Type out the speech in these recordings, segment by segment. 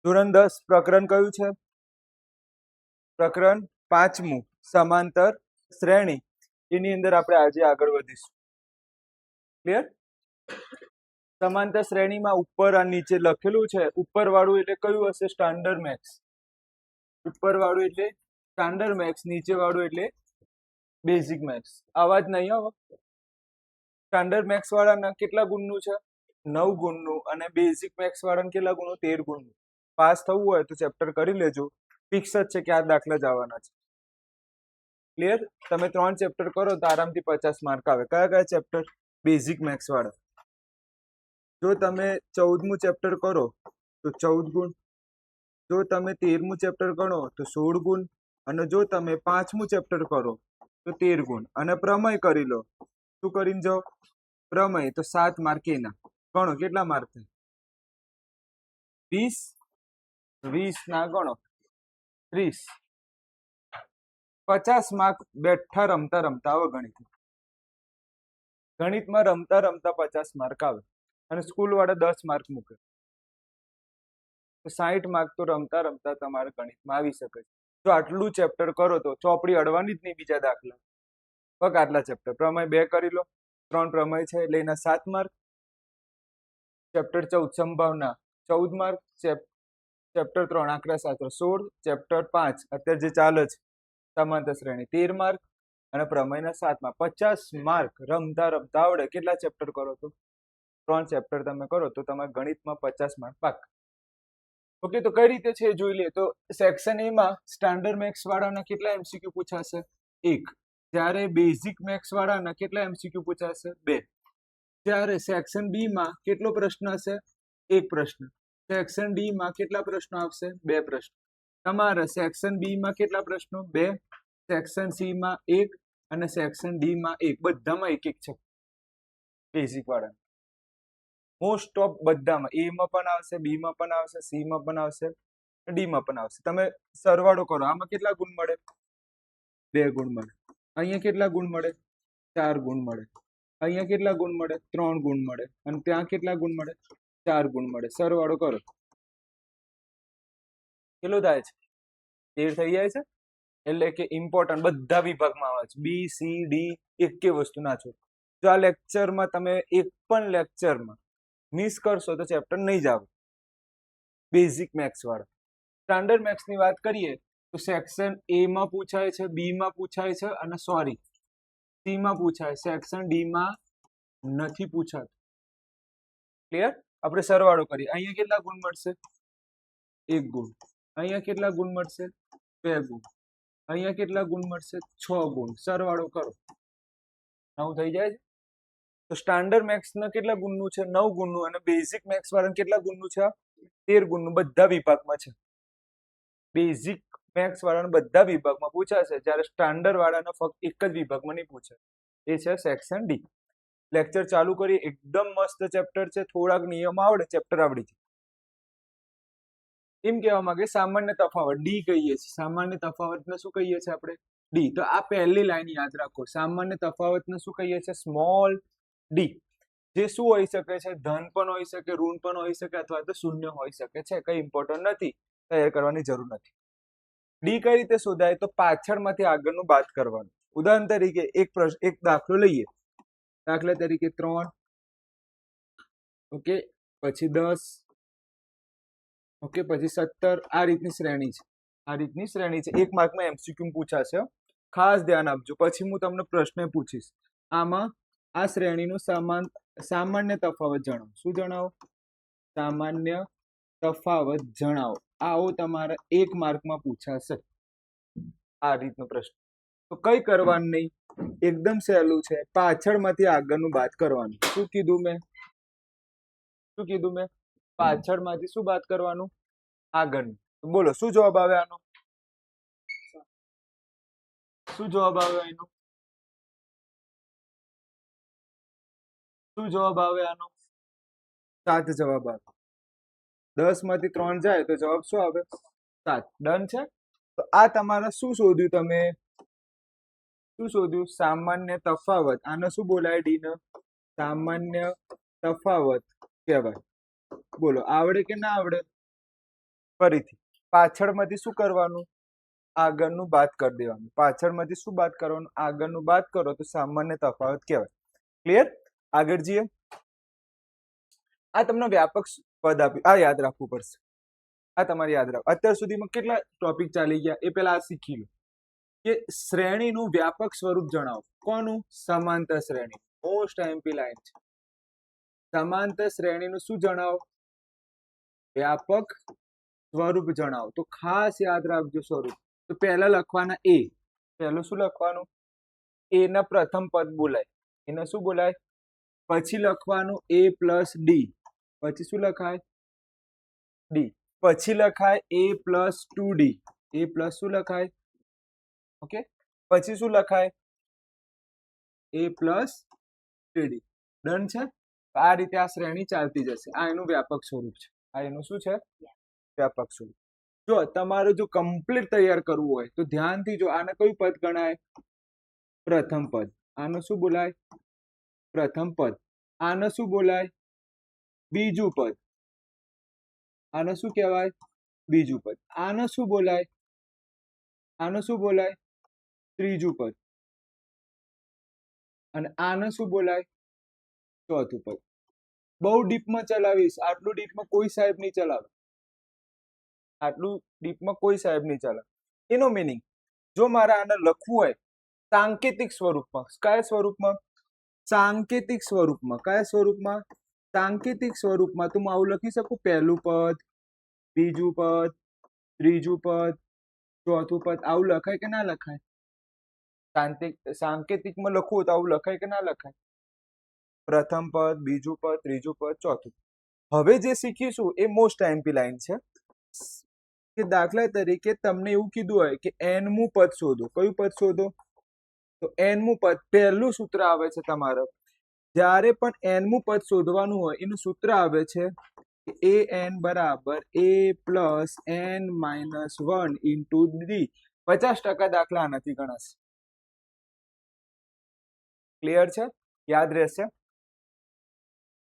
ધોરણ 10 પ્રકરણ કયું છે? પ્રકરણ 5મું સમાંતર શ્રેણી. એની અંદર આપણે આજે આગળ વધીશું. ક્લિયર? સમાંતર શ્રેણીમાં ઉપર આ નીચે લખેલું છે. ઉપર વાળું એટલે કયું હશે? Standard maths. ઉપર વાળું એટલે સ્ટાન્ડર્ડ મેથ્સ, નીચે વાળું એટલે બેઝિક મેથ્સ. અવાજ નહીં આવે. સ્ટાન્ડર્ડ મેથ્સ વાળાના કેટલા ગુણનું છે? 9 ગુણનું. અને બેઝિક મેથ્સ વાળાને કેટલા ગુણનું? 13 ગુણનું. પાસ થવું હોય તો ચેપ્ટર કરી લેજો. ફિક્સ જ છે કે આ દાખલા જ આવવાના છે. ક્લિયર? તમે 3 ચેપ્ટર કરો તો આરામથી 50 માર્ક આવે. કયા કયા ચેપ્ટર? બેઝિક મેથ્સ વાળા. જો તમે 14મું ચેપ્ટર કરો તો 14 ગુણ. જો તમે 13મું ચેપ્ટર ગણો તો 16 ગુણ. અને જો તમે 5મું ચેપ્ટર કરો તો 13 ગુણ. અને પ્રમેય કરી લો. શું કરીને જાઓ? પ્રમેય. તો 7 માર્ક એના. ગણો કેટલા માર્ક થાય? 20. 20 ના ગણો 30. 50 માર્ક બેઠા રમતા રમતા આવે ગણિત. ગણિતમાં રમતા રમતા 50 માર્ક આવે. અને સ્કૂલ વાળા 10 માર્ક મૂકે તો 60 માર્ક તો રમતા રમતા તમારે ગણિતમાં આવી શકે છે. જો આટલું ચેપ્ટર કરો તો ચોપડી અડવાની જ નહીં. બીજા દાખલા ફક્ત આટલા ચેપ્ટર. પ્રમેય 2 કરી લો. 3 પ્રમેય છે એટલે એના 7 માર્ક. ચેપ્ટર 14 સંભાવના 14 માર્ક. ચેપ્ટર 3 આંકડાશાસ્ત્ર 16. ચેપ્ટર 5 અત્યારે જે ચાલે છે સમાંતર શ્રેણી 13 માર્ક. અને પ્રમેયના 7 માર્ક. 50 માર્ક રમતા રમતા આવડે. કેટલા ચેપ્ટર કરો તો? 3 ચેપ્ટર તમે કરો તો તમારે ગણિતમાં 50 માર્ક પાક્કા. ઓકે, તો કઈ રીતે છે જોઈ લે. તો સેક્શન એ માં સ્ટાન્ડર્ડ મેથ્સ વાળાના કેટલા એમસીક્યુ પૂછાશે? 1. જ્યારે બેઝિક મેથ્સ વાળાના કેટલા એમસીક્યુ પૂછાશે? 2. ત્યારે સેક્શન બી માં કેટલો પ્રશ્ન હશે? 1 પ્રશ્ન. સેક્શન ડી માં કેટલા પ્રશ્નો આવશે? 2 પ્રશ્ન. તમારે સેક્શન બી માં કેટલા પ્રશ્નો? 2. સેક્શન સી માં 1 અને સેક્શન ડી માં 1. બધામાં 1 છે બેઝિક વાળા. મોસ્ટ ઓફ બધામાં. એ માં પણ આવશે, બી માં પણ આવશે, સી માં પણ આવશે, ડી માં પણ આવશે. તમે સરવાળો કરો. આમાં કેટલા ગુણ મળે? 2 ગુણ મળે. અહીંયા કેટલા ગુણ મળે? 4 ગુણ મળે. અહીંયા કેટલા ગુણ મળે? 3 ગુણ મળે. અને ત્યાં કેટલા ગુણ મળે? 4 ગુણ મળે. સરવાળો કરો કેટલો થાય છે? 13 થઈ જાય છે. એટલે કે ઇમ્પોર્ટન્ટ બધા વિભાગમાં આવે છે. બી, સી, ડી એકે વસ્તુ ના છો. જો આ લેક્ચરમાં તમે એક પણ લેક્ચરમાં મિસ કરશો તો ચેપ્ટર નહીં જ આવે. બેઝિક મેથ્સ વાળા. સ્ટાન્ડર્ડ મેથ્સ ની વાત કરીએ તો સેક્શન એ માં પૂછાય છે, બી માં પૂછાય છે અને સી માં પૂછાય. સેક્શન ડી માં નથી પૂછાતું. ક્લિયર? આપણે સરવાળો કરીએ. અહીંયા કેટલા ગુણ મળશે? 1 ગુણ. અહીંયા કેટલા ગુણ મળશે? 2 ગુણ. અહીંયા કેટલા ગુણ મળશે? 6 ગુણ. સરવાળો કરો 9 થઈ જાય છે. તો સ્ટાન્ડર્ડ મેથ્સ ના કેટલા ગુણનું છે? 9 ગુણનું. અને બેઝિક મેથ્સ વાળાને કેટલા ગુણનું છે? 13 ગુણનું. બધા વિભાગમાં છે. બેઝિક મેથ્સ વાળાને બધા વિભાગમાં પૂછાશે, જ્યારે સ્ટાન્ડર્ડ વાળાને ફક્ત એક જ વિભાગમાં નહીં પૂછે. એ છે સેક્શન ડી. લેક્ચર ચાલુ કરીએ. એકદમ મસ્ત ચેપ્ટર છે. થોડાક નિયમ આવડે ચેપ્ટર આવડી જાય. એમ કહેવા માંગે સામાન્ય તફાવત ડી કહીએ છીએ. સામાન્ય તફાવતને શું કહીએ છીએ આપણે? ડી. તો આ પહેલી લાઈન યાદ રાખો. સામાન્ય તફાવતને શું કહીએ છીએ? Small D. જે શું હોઈ શકે છે? ધન પણ હોઈ શકે, ઋણ પણ હોઈ શકે, અથવા તો શૂન્ય હોઈ શકે છે. કઈ ઇમ્પોર્ટન્ટ નથી, તૈયાર કરવાની જરૂર નથી. ડી કઈ રીતે શોધાય? તો પાછળમાંથી આગળનું બાદ કરવાનું. ઉદાહરણ તરીકે એક દાખલો લઈએ. દાખલા તરીકે 3, ઓકે, પછી 10, ઓકે, પછી 17. આ રીતની શ્રેણી છે. આ રીતની શ્રેણી છે. 1 માર્કમાં એમસીક્યુ પૂછાશે. ખાસ ધ્યાન આપજો. પછી હું તમને પ્રશ્ન પૂછીશ. આમાં આ શ્રેણીનું સામાન્ય તફાવત જણાવો. શું જણાવો? સામાન્ય તફાવત જણાવો. આવો તમારા 1 માર્કમાં પૂછાશે. આ રીતનો પ્રશ્ન. તો કઈ કરવાનું નહીં, એકદમ સહેલું છે. પાછળમાંથી આગળનું બાદ કરવાનું. શું કીધું મેં? પાછળમાંથી શું બાદ કરવાનું? આગળનું. તો બોલો શું જવાબ આવે આનો? શું જવાબ આવે એનો? શું જવાબ આવે આનો? 7 જવાબ આવે. 10 માંથી 3 જાય તો જવાબ શું આવે? 7. ડન છે. તો આ તમારે શું શોધ્યું? તમે શું શોધ્યું? સામાન્ય તફાવત. આને શું બોલાય? ડી ને સામાન્ય તફાવત કહેવાય. બોલો આવડે કે ના આવડે? ફરીથી પાછળમાંથી શું કરવાનું, આગળનું બાદ કરી દેવાનું. પાછળમાંથી શું બાદ કરવાનું, આગળનું બાદ કરો તો સામાન્ય તફાવત કહેવાય. ક્લિયર? આગળ જઈએ. આ તમને વ્યાપક પદ આપ્યું, આ યાદ રાખવું પડશે. આ તમારે યાદ રાખો. અત્યાર સુધીમાં કેટલા ટોપિક ચાલી ગયા એ પહેલા આ શીખી લો કે શ્રેણીનું વ્યાપક સ્વરૂપ જણાવો. કોનું? સમાંતર શ્રેણી. મોસ્ટ એમપી લાઈન છે. સમાંતર શ્રેણીનું શું જણાવો? વ્યાપક સ્વરૂપ જણાવો. તો ખાસ યાદ રાખજો સ્વરૂપ. તો પહેલા લખવાના એ. પહેલું શું લખવાનું? એ ના પ્રથમ પદ બોલાય. એને શું બોલાય? પછી લખવાનું a પ્લસ ડી. પછી શું લખાય? ડી. પછી લખાય a plus 2d. a plus શું લખાય? ઓકે. પછી શું લખાય? a plus 3d. ડન છે? આ રીતે આ શ્રેણી ચાલતી જશે. આ એનું વ્યાપક સ્વરૂપ છે. આ એનું શું છે? વ્યાપક સ્વરૂપ. જો તમારે જો કમ્પ્લીટ તૈયાર કરવું હોય તો ધ્યાનથી જો. આને કયું પદ ગણાય? પ્રથમ પદ. આનું શું બોલાય? પ્રથમ પદ. આને શું બોલાય? બીજું પદ. આને શું કહેવાય? બીજું પદ. આને શું બોલાય? આને શું બોલાય? ત્રીજું પદ. અને આને શું બોલાય? ચોથું પદ. બહુ ડીપમાં ચલાવીશ. આટલું ડીપમાં કોઈ સાહેબ નહીં ચલાવે. આટલું ડીપમાં કોઈ સાહેબ નહીં ચલાવે. એનો મિનિંગ જો મારે આને લખવું હોય સાંકેતિક સ્વરૂપમાં. કયા સ્વરૂપમાં? સાંકેતિક સ્વરૂપમાં. કયા સ્વરૂપમાં? સાંકેતિક સ્વરૂપમાં. તો હું આવું લખી શકું, પહેલું પદ, બીજું પદ, ત્રીજું પદ, ચોથું પદ. આવું લખાય કે ના લખાય? સાંકેતિકમાં લખવું તો આવું લખાય કે ના લખાય? પ્રથમ પદ, બીજું પદ, ત્રીજું પદ, ચોથું. હવે જે શીખીશું એ મોસ્ટ એમપી લાઈન છે. કે દાખલા તરીકે તમને એવું કીધું હોય કે એનમું પદ શોધો. કયું પદ શોધો? તો એનમું પદ. પહેલું સૂત્ર આવે છે તમારે જ્યારે પણ એનમું પદ શોધવાનું હોય એનું સૂત્ર આવે છે એ એન બરાબર a plus n minus 1 into D. 50% દાખલા આનાથી ગણાશે. ક્લિયર છે? યાદ રહેશે?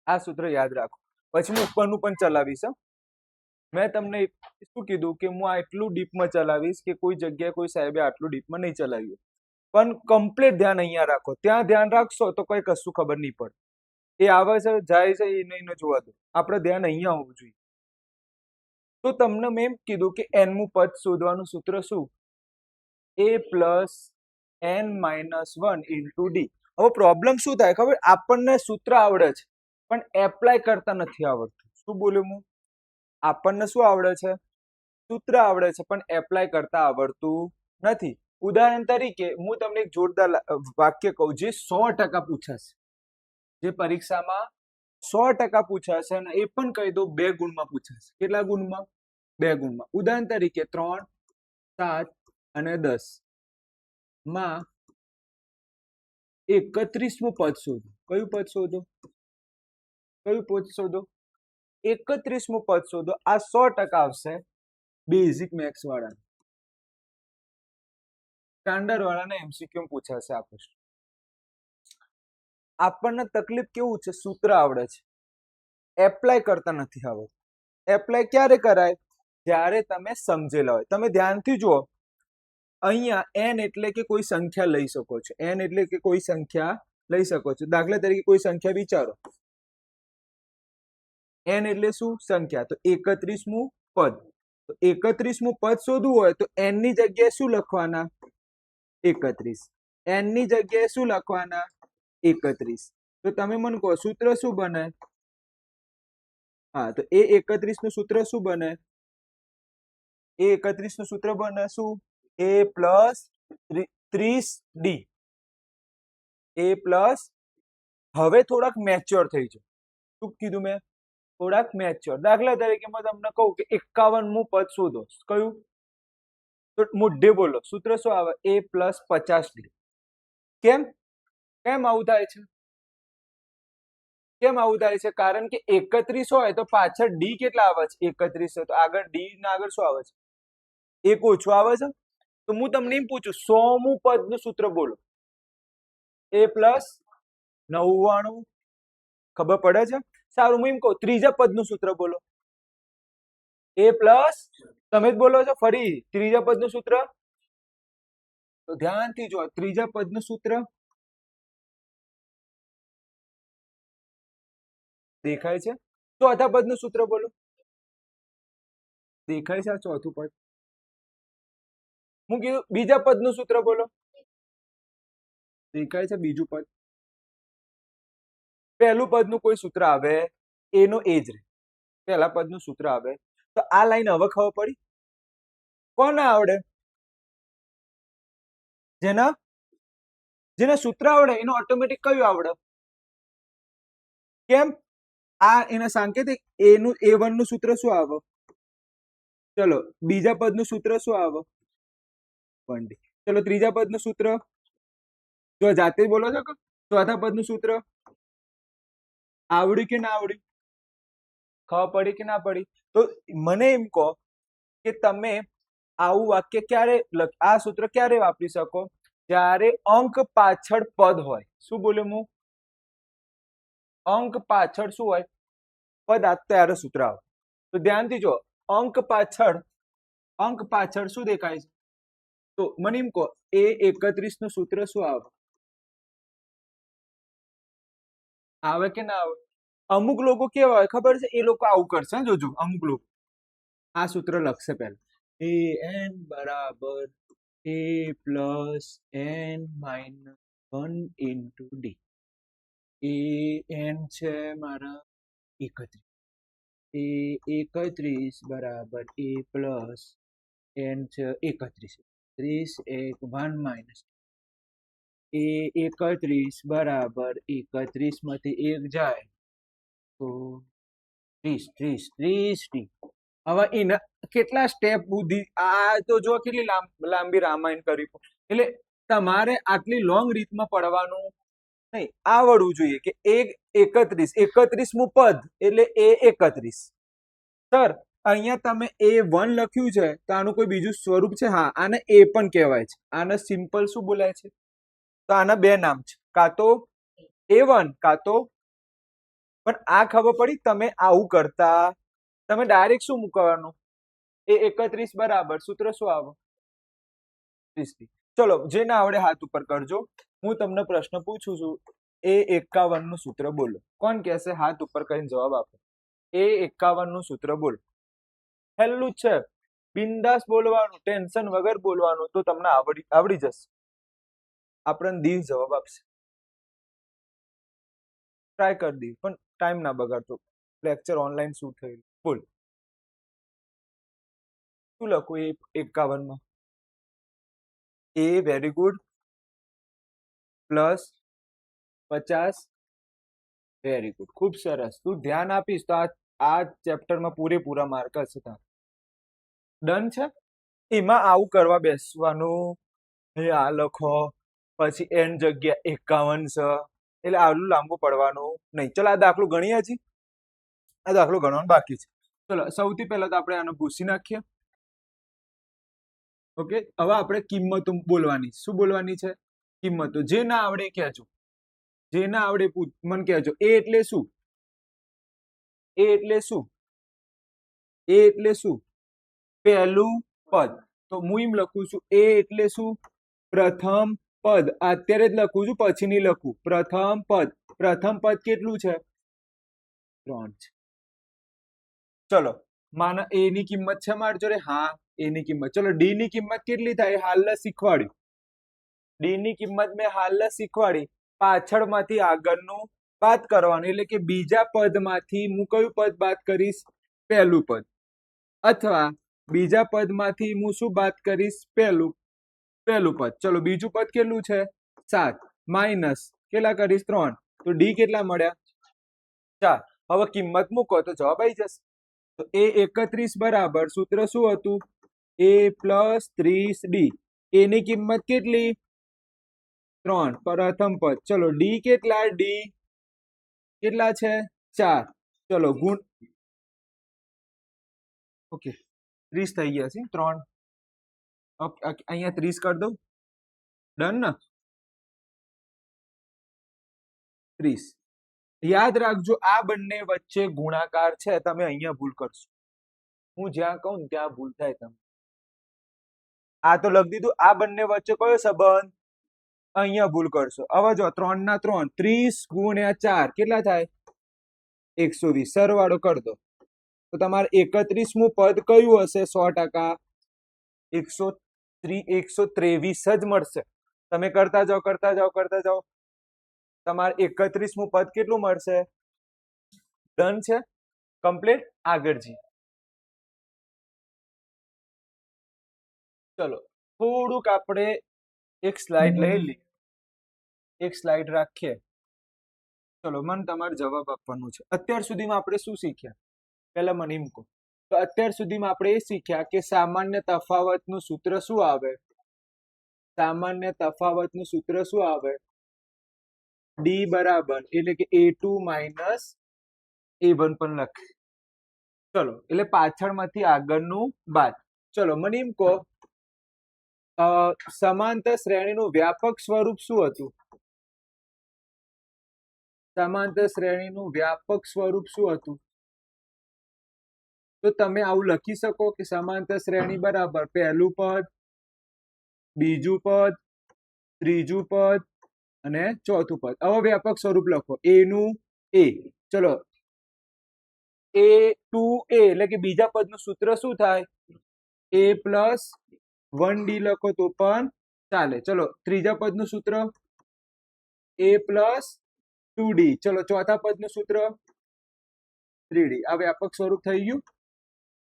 આ સૂત્ર યાદ રાખો. પછી હું ઉપરનું પણ ચલાવીશ. મેં તમને શું કીધું કે હું આટલું ડીપમાં ચલાવીશ કે કોઈ જગ્યાએ કોઈ સાહેબે આટલું ડીપમાં નહીં ચલાવ્યું. પણ કમ્પ્લીટ ધ્યાન અહીંયા રાખો. ત્યાં ધ્યાન રાખશો તો કોઈ કશું ખબર નહીં પડે. એ આવે છે જાય છે એ નહીં જોવા દો. આપણે ધ્યાન અહીંયા હોવું જોઈએ. તો તમને મેં એમ કીધું કે એનમું પદ શોધવાનું સૂત્ર શું? a plus n minus 1 into D. હવે પ્રોબ્લેમ શું થાય ખબર? આપણને સૂત્ર આવડે છે પણ એપ્લાય કરતા નથી આવડતું. શું બોલ્યું હું? આપણને શું આવડે છે? સૂત્ર આવડે છે પણ એપ્લાય કરતા આવડતું નથી. ઉદાહરણ તરીકે હું તમને એક જોરદાર વાક્ય કહું જે 100% પૂછાશે. જે પરીક્ષામાં 100% પૂછાશે અને એ પણ કહી દો 2 ગુણમાં પૂછાશે. કેટલા ગુણમાં? 2 ગુણમાં. ઉદાહરણ તરીકે 3, 7 અને 10 માં 31મું પદ શોધો. કયું પદ શોધો? કયું પદ શોધો? 31મું પદ શોધો. આ 100% આવશે બેઝિક મેથ્સ વાળા. સ્ટાન્ડર્ડ વાળાને એમસીક્યુ પૂછાશે આ પ્રશ્ન. આપણને તકલીફ કેવું છે? સૂત્ર આવડે છે, એપ્લાય કરતા નથી આવડતું. એપ્લાય ક્યારે કરાય? જ્યારે તમે સમજેલા હોય. તમે ધ્યાનથી જુઓ. અહીંયા n એટલે કે કોઈ સંખ્યા લઈ શકો છો. n એટલે કે કોઈ સંખ્યા લઈ શકો છો. દાખલા તરીકે કોઈ સંખ્યા વિચારો. n એટલે શું? સંખ્યા. તો 31મું પદ. તો 31મું પદ શોધવું હોય તો n ની જગ્યાએ શું લખવાના? 31. n ની જગ્યાએ શું લખવાના? 31. તો તમે મને કહો સૂત્ર શું બને? હા, તો એ 31નું સૂત્ર શું બને? એ 31નું સૂત્ર બને શું? a plus 30d. a plus. હવે થોડાક મેચ્યોર થઈ જાઓ. શું કીધું મેં? થોડાક મેચ્યોર. દાખલા તરીકે મેં તમને કહું કે 51મું પદ શોધો. કયું? તો મોઢે બોલો. સૂત્ર શું આવે? a plus 50d. કેમ? કેમ આવું થાય છે? કેમ આવું થાય છે? કારણ કે 31 હોય તો પાછળ ડી કેટલા આવે છે? 31 છે તો આગળ ડી ના આગળ શું આવે છે? એક ઓછું આવે છે. તો હું તમને એમ પૂછું 100મું પદનું સૂત્ર બોલો. a plus 99. ખબર પડે છે? સારું, હું એમ કહું ત્રીજા પદનું સૂત્ર બોલો. એ પ્લસ તમે જ બોલો છો ફરી ત્રીજા પદનું સૂત્ર, તો ધ્યાનથી જો ત્રીજા પદનું સૂત્ર દેખાય છે. ચોથા પદનું સૂત્ર બોલો. દેખાય છે આ ચોથું પદ? હું કીધું બીજા પદનું સૂત્ર બોલો. દેખાય છે બીજું પદ? પહેલું પદનું કોઈ સૂત્ર આવે એનો એ જ રહે. પહેલા પદનું સૂત્ર આવે તો આ લાઈન હવે ખબર પડી? કોને આવડે? જેના જેના સૂત્ર આવડે એનો ઓટોમેટિક કયું આવડે? કેમ? આ એના સાંકેતિક એનું A1 નું સૂત્ર શું આવે? ચલો બીજા પદનું સૂત્ર શું આવે? 1D. ચલો ત્રીજા પદનું સૂત્ર જો જાતે બોલો છો કે ચોથા પદનું સૂત્ર આવડ્યું કે ના આવડ્યું? ખબર પડી કે ના પડી? તો મને એમ કહો કે તમે આવું વાક્ય ક્યારે આ સૂત્ર ક્યારે વાપરી શકો? જ્યારે અંક પાછળ પદ હોય. શું બોલ્યો હું? અંક પાછળ શું હોય? પદ આ ત્યારે સૂત્ર આવે. તો ધ્યાનથી જો અંક પાછળ શું દેખાય છે? તો મને એમ કહો A31 નું સૂત્ર શું આવે? આવે કે ના આવે? અમુક લોકો કેવા હોય ખબર છે? એ લોકો આવું કરશે જોજો. અમુક લોકો આ સૂત્ર લખશે પહેલા an બરાબર a plus n minus 1 into d. an છે મારા 31. A31 બરાબર a પ્લસ n છે 31. 30 1 1 માઇનસ A31 બરાબર 31 માંથી 1 જાય તો 30 હવે એના કેટલા સ્ટેપ સુધી આ તો જો કેટલી લાંબી રામાયણ કરી. એટલે તમારે આટલી લોંગ રીતમાં પડવાનું નહીં, આવડવું જોઈએ કે 31મું પદ એટલે A31. સર અહીંયા તમે A1 લખ્યું છે તો આનું કોઈ બીજું સ્વરૂપ છે? હા, આને એ પણ કહેવાય છે. આને સિમ્પલ શું બોલાય છે? તો આના બે નામ છે, કાં તો A1 કાં તો. પણ આ ખબર પડી? તમે આવું કરતા તમે ડાયરેક્ટ શું મૂકવાનું? A31 બરાબર સૂત્ર શું આવે? 30. ચલો જે ના આવડે હાથ ઉપર કરજો. હું તમને પ્રશ્ન પૂછું છું. A51 નું સૂત્ર બોલો. કોણ કહેશે? હાથ ઉપર કરીને જવાબ આપો. A51 નું સૂત્ર બોલો. પહેલું જ છે, બિંદાસ બોલવાનું, ટેન્શન વગર બોલવાનું, તો તમને આવડી જશે. આપણને દીવ જવાબ આપશે. ટ્રાય કરી દી પણ ટાઈમ ના બગાડતો. લેક્ચર ઓનલાઈન શું થયું? બોલ શું લખું A51 માં? A very good plus 50 very good. ખૂબ સરસ. તું ધ્યાન આપીશ તો આ ચેપ્ટરમાં પૂરેપૂરા માર્ક હશે તારા. ડન છે? એમાં આવું કરવા બેસવાનું આ લખો પછી એન જગ્યા 51 છે એટલે આટલું લાંબુ પડવાનું નહીં. ચલો આ દાખલો ગણીએ. હજી આ દાખલો ગણવાનું બાકી છે. ચલો સૌથી પહેલા તો આપણે આને ભૂસી નાખીએ. ઓકે, હવે આપણે કિંમતો બોલવાની. શું બોલવાની છે? કિંમતો. જે ના આવડે કહેજો. જે ના આવડે મને કહેજો. એ એટલે શું? એ એટલે શું? એ એટલે શું? પહેલું પદ. તો હું એમ લખું છું એ એટલે શું? પ્રથમ પદ. અત્યારે જ લખું છું, પછી નહીં લખું. પ્રથમ પદ. પ્રથમ પદ કેટલું છે? 3 છે. ચલો માના એ ની કિંમત છે મારી જોડે? હા, એ ની કિંમત. ચલો ડી ની કિંમત કેટલી થાય? હાલ શીખવાડ્યું. ડી ની કિંમત મેં હાલ શીખવાડી. પાછળમાંથી આગળનું બાદ કરવાનું, એટલે કે બીજા પદમાંથી હું કયું પદ બાદ કરીશ? પહેલું પદ. અથવા બીજા પદમાંથી હું શું બાદ કરીશ? પહેલું પદ. ચલો બીજું પદ કેટલું છે? 7 માઇનસ કેટલા કરીશ? 3. તો ડી કેટલા મળ્યા? 4. હવે કિંમત મૂકો તો જવાબ આવી જશે. તો A31 બરાબર સૂત્ર શું હતું? A plus 30D. એની કિંમત કેટલી? 3. પ્રથમ પદ. ચલો ડી કેટલા? ડી કેટલા છે? 4. ચલો ગુણ. ઓકે 30 થઈ ગયા છે. 3 અહીંયા 30 કરી દઉં. ડન ને? 30. યાદ રાખજો આ બંને વચ્ચે ગુણાકાર છે, તમે અહીંયા ભૂલ કરશો. હું જ્યાં કહું ને ત્યાં ભૂલ થાય તમે. આ તો લખી દીધું. આ બંને વચ્ચે કયો સંબંધ? અહીંયા ભૂલ કરશો. હવે જો 3 ના 3 30 ગુણ્યા 4 કેટલા થાય? 120. સરવાળો કરી દો તો તમારે 31મું પદ કયું હશે? 100%. 123 જ મળશે. તમે કરતા જાઓ કરતા જાઓ કરતા જાઓ. તમારે 31મું પદ કેટલું મળશે? ડન છે? કમ્પ્લીટ. આગળ જી. ચલો થોડુંક આપણે એક સ્લાઇડ લઈ લઈએ. એક સ્લાઇડ રાખીએ. ચલો મને તમારે જવાબ આપવાનું છે. અત્યાર સુધીમાં આપણે શું શીખ્યા? પહેલા મને એમ કહો. તો અત્યાર સુધીમાં આપણે એ શીખ્યા કે સામાન્ય તફાવતનું સૂત્ર શું આવે? સામાન્ય તફાવતનું સૂત્ર શું આવે? ડી બરાબર એટલે કે A2 માઇનસ A1 પણ લખે. ચલો એટલે પાછળમાંથી આગળનું બાદ. ચલો મને એમ કહો સમાંતર શ્રેણીનું વ્યાપક સ્વરૂપ શું હતું? સમાંતર શ્રેણીનું વ્યાપક સ્વરૂપ શું હતું? તો તમે આવું લખી શકો કે સમાંતર શ્રેણી બરાબર પહેલું પદ, બીજું પદ, ત્રીજું પદ અને ચોથું પદ. હવે વ્યાપક સ્વરૂપ લખો. A નું A. ચલો A2A એટલે કે બીજા પદનું સૂત્ર શું થાય? A પ્લસ 1D લખો તો પણ ચાલે. ચલો ત્રીજા પદનું સૂત્ર A પ્લસ 2D. ચલો ચોથા પદનું સૂત્ર 3D. આ વ્યાપક સ્વરૂપ થઈ ગયું.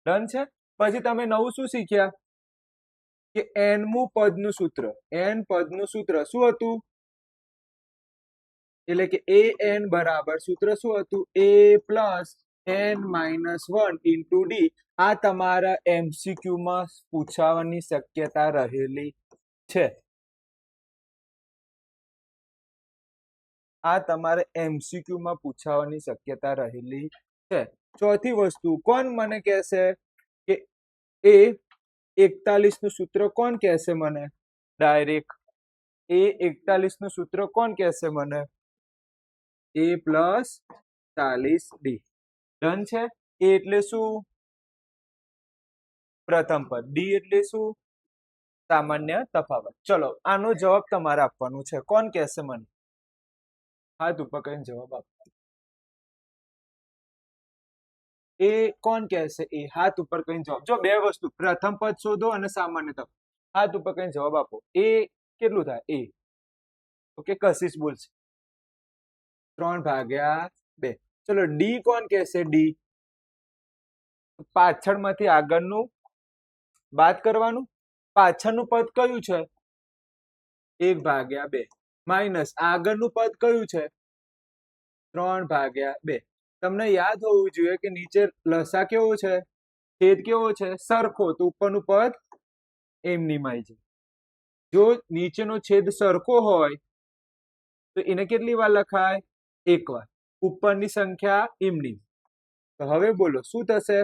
ડન છે. પછી તમે નવું શું શીખ્યા કે n-મું પદનું સૂત્ર. n પદનું સૂત્ર શું હતું? એટલે કે an બરાબર સૂત્ર શું હતું? A plus n minus 1 into D. આ તમારા MCQ માં પૂછાવાની શક્યતા રહેલી છે. આ તમારે MCQ માં પૂછાવાની શક્યતા રહેલી છે. ચોથી વસ્તુ કોણ મને કહેશે કે A 41 નું સૂત્ર કોણ કહેશે મને? ડાયરેક્ટ A 41 નું સૂત્ર કોણ કહેશે મને? A plus 40D. ડન છે. A એટલે શું? પ્રથમ પદ. D એટલે શું? સામાન્ય તફાવત. ચલો આનો જવાબ તમારે આપવાનો છે. કોણ કહેશે મને? હાથ ઉપર કરીને જવાબ આપો. એ કોણ કહેશે? એ હાથ ઉપર કરીને જવાબ. જો બે વસ્તુ, પ્રથમ પદ શોધો અને સામાન્ય તફાવત. હાથ ઉપર કરીને જવાબ આપો. એ કેટલું થાય? A. ઓકે કશિશ બોલશે 3/2. ચલો D કોણ કહેશે? D પાછળમાંથી આગળનું બાદ કરવાનું. પાછળનું પદ કયું છે? 1/2 માઇનસ આગળનું પદ કયું છે? 3/2. તમને યાદ હોવું જોઈએ કે નીચે લસા કેવો છે? છેદ કેવો છે? સરખો. તો ઉપરનું પદ એમની માં છે. જો નીચેનો છેદ સરખો હોય તો એને કેટલી વાર લખાય? એક વાર. ઉપરની સંખ્યા એમની. તો હવે બોલો શું થશે?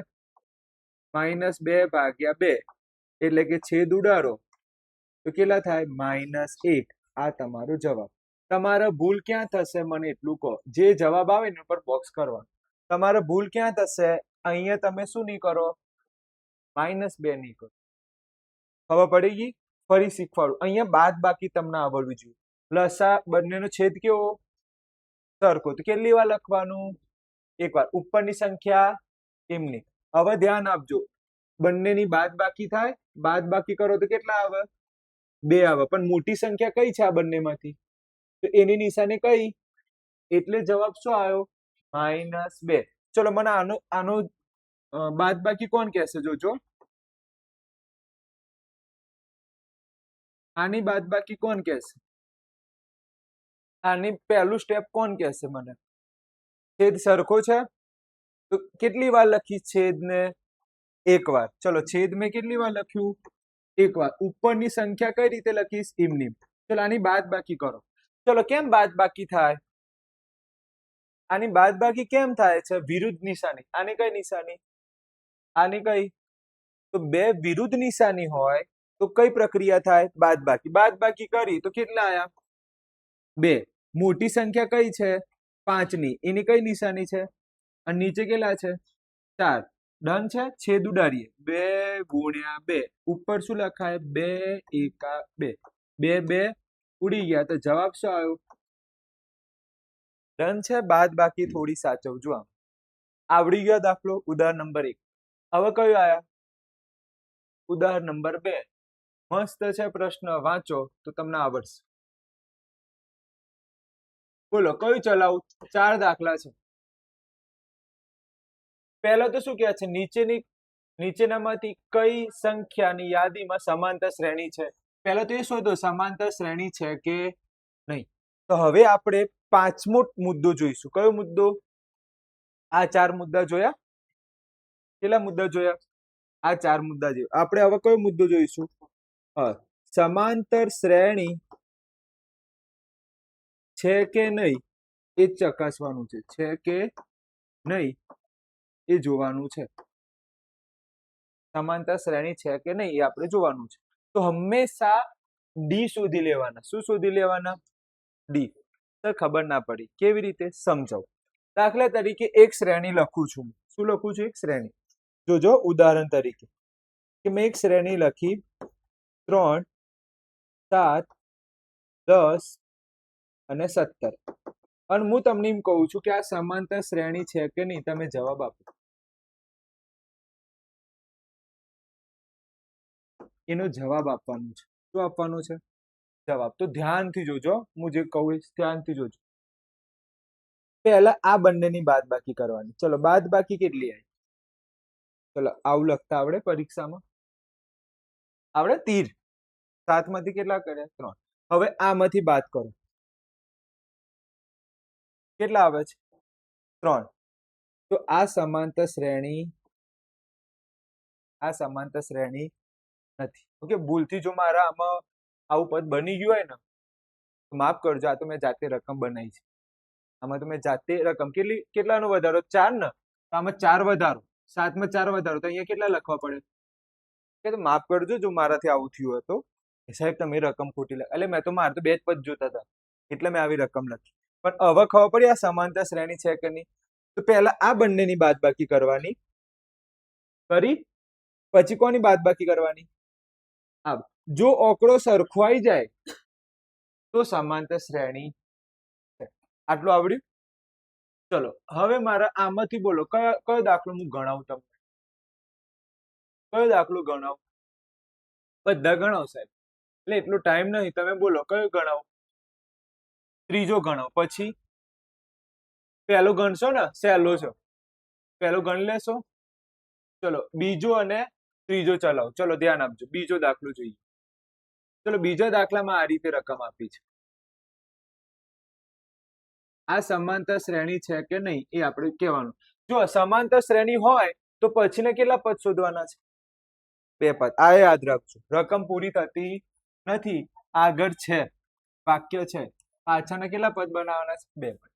-2/2 એટલે કે છેદ ઉડાડો તો કેટલા થાય? -1. આ તમારો જવાબ. તમારે ભૂલ ક્યાં થશે મને એટલું કહો. જે જવાબ આવે ને ઉપર બોક્સ કરવાનું. તમારે ભૂલ ક્યાં થશે? અહીંયા તમે શું નહીં કરો? -2 નહીં કરો. ખબર પડી ગઈ? ફરી શીખવાડું. અહીંયા બાદ બાકી તમને આવડવું જોઈએ. લસા બંનેનો છેદ કેવો? સરખો. તો કેટલી વાર લખવાનું? એક વાર. ઉપરની સંખ્યા એમની. હવે ધ્યાન આપજો. બંનેની બાદ બાકી થાય. બાદ બાકી કરો તો કેટલા આવે? 2 આવે. પણ મોટી સંખ્યા કઈ છે આ બંનેમાંથી? તો એની નિશાની કઈ? એટલે જવાબ શું આવ્યો? -2. ચલો મને આનો બાદ બાકી કોણ કહેશે? જોજો આની બાદ બાકી કોણ કહેશે? આની પહેલું સ્ટેપ કોણ કહેશે મને? છેદ સરખો છે તો કેટલી વાર લખી છેદને? એક વાર. ચલો છેદ મેં કેટલી વાર લખ્યું? એક વાર. ઉપરની સંખ્યા કઈ રીતે લખીશ? એમની. ચલો આની બાદ બાકી કરો. ચલો કેમ બાદ બાકી થાય? આની બાદ બાકી કેમ થાય છે? વિરુદ્ધ નિશાની. આની કઈ નિશાની? આની કઈ? તો બે વિરુદ્ધ નિશાની હોય તો કઈ પ્રક્રિયા થાય? બાદ બાકી. બાદ બાકી કરી તો કેટલા આયા? 2. મોટી સંખ્યા કઈ છે? 5 ની. એની કઈ નિશાની છે? અને નીચે કેટલા છે? 4. ડન છે, છેદ ઉડાડીએ 2 ગુણ્યા 2 ઉપર શું લખાય 2 એકા 2 2 2 ઉડી ગયા તો જવાબ શું આવ્યો ડન છે. બાદ બાકી થોડી સાચવજો. આમ આવડી ગયો દાખલો ઉદાહરણ નંબર 1. હવે કયો આયા ઉદાહરણ નંબર 2. મસ્ત છે પ્રશ્ન, વાંચો તો તમને આવડશે. બોલો કયું ચલાવું? 4 દાખલા છે. પહેલા તો શું કહે છે નીચેનામાંથી કઈ સંખ્યાની યાદીમાં સમાંતર શ્રેણી છે? પહેલા તો એ શોધો સમાંતર શ્રેણી છે કે નહીં. તો હવે આપણે પાંચમો મુદ્દો જોઈશું. કયો મુદ્દો? આ 4 મુદ્દા જોયા? કેટલા મુદ્દા જોયા? આ 4 મુદ્દા જોયા. આપણે હવે કયો મુદ્દો જોઈશું? સમાંતર શ્રેણી છે કે નહીં એ ચકાસવાનું છે કે નહીં એ જોવાનું છે. સમાંતર શ્રેણી છે કે નહીં એ આપણે જોવાનું છે. તો હંમેશા ડી શોધી લેવાના. શું શોધી લેવાના? ડી. તો ખબર ના પડી કેવી રીતે સમજાવ. દાખલા તરીકે એક શ્રેણી લખું છું. શું લખું છું? એક શ્રેણી. જોજો ઉદાહરણ તરીકે કે મેં એક શ્રેણી લખી 3 7 10 અને 17 અને હું તમને એમ કહું છું કે આ સમાંતર શ્રેણી છે કે નહીં. તમે જવાબ આપો. એનો જવાબ આપવાનો છે. શું આપવાનું છે? જવાબ. તો ધ્યાનથી જોજો, હું જે કહું એ ધ્યાનથી જોજો. પહેલા આ બંનેની બાદબાકી કરવાની. ચલો બાદબાકી કેટલી આવી? ચલો આવું લખતા આવડે પરીક્ષામાં? આવડે? તીર. 7 માંથી કેટલા કર્યા? 3. હવે આમાંથી બાદ કરો. કેટલા આવે છે? 3. તો આ સમાંતર શ્રેણી નથી. ઓકે, ભૂલથી જો મારા આમાં આવું પદ બની ગયું હોય ને તો માફ કરજો. આ તો મેં જાતે રકમ બનાવી છે. આમાં તો મેં જાતે રકમ કેટલાનો વધારો? 4 ને. તો આમાં 4 વધારો, 7 માં 4 વધારો, તો અહીંયા કેટલા લખવા પડે? કે તો માફ કરજો જો મારાથી આવું થયું હતું. સાહેબ તમે રકમ ખોટી લખી. એટલે મેં તો મારે તો 2 જ પદ જોતા હતા એટલે મેં આવી રકમ લખી. પણ હવે ખબર પડી આ સમાંતર શ્રેણી છે કે નહીં. તો પહેલા આ બંનેની બાદબાકી કરવાની. કરી પછી કોની બાદબાકી કરવાની? જો આંકડો સરખવાઈ જાય તો સમાંતર શ્રેણી છે. આટલું આવડ્યું? ચલો હવે મારા આમાંથી બોલો કયો દાખલો હું ગણાવું તમને? કયો દાખલો ગણાવું? બધા ગણાવ સાહેબ. એટલે એટલો ટાઈમ નહીં. તમે બોલો કયો ગણાવો? ત્રીજો ગણાવો. પછી પહેલો ગણશો ને? સહેલો છે. પહેલો ગણી લેશો. ચલો બીજો અને ત્રીજો ચલાવો. ચલો ધ્યાન આપજો. બીજો દાખલો જોઈએ. ચલો બીજા દાખલામાં આ રીતે રકમ આપી છે. આ સમાંતર શ્રેણી છે કે નહીં એ આપણે કહેવાનું. જો સમાંતર શ્રેણી હોય તો પછીના કેટલા પદ શોધવાના છે? 2 પદ. આ યાદ રાખજો. રકમ પૂરી થતી નથી, આગળ છે, વાક્ય છે, પાછળના કેટલા પદ બનાવવાના છે? 2 પદ.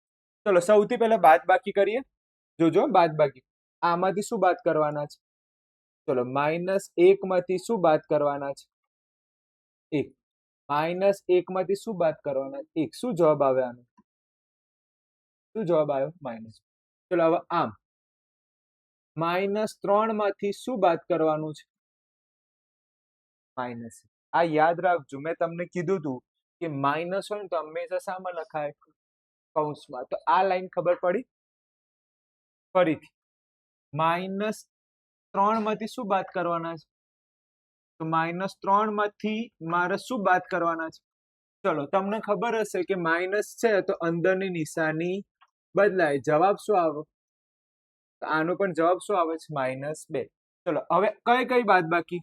ચલો સૌથી પહેલા બાદબાકી કરીએ. જોજો બાદબાકી. આમાંથી શું બાદ કરવાના છે? ચલો -1 માંથી શું બાદ કરવાના છે? 1. -1 માંથી શું બાદ કરવાના? 1. શું જવાબ આવે આનો? શું જવાબ આવ્યો? માઇનસ. ચલો હવે આમ -3 માંથી શું બાદ કરવાનું છે? માઇનસ. આ યાદ રાખજો. મેં તમને કીધું હતું કે માઇનસ હોય ને તો હંમેશા શામાં લખાય? કૌંસમાં. તો આ લાઈન ખબર પડી? ફરીથી -3 માંથી શું બાદ કરવાના છે? તો -3 માંથી મારે શું બાદ કરવાના છે? ચલો તમને ખબર હશે કે માઇનસ છે તો અંદરની નિશાની બદલાય. જવાબ શું આવે? આનો પણ જવાબ શું આવે છે? -2. ચલો હવે કઈ બાદબાકી?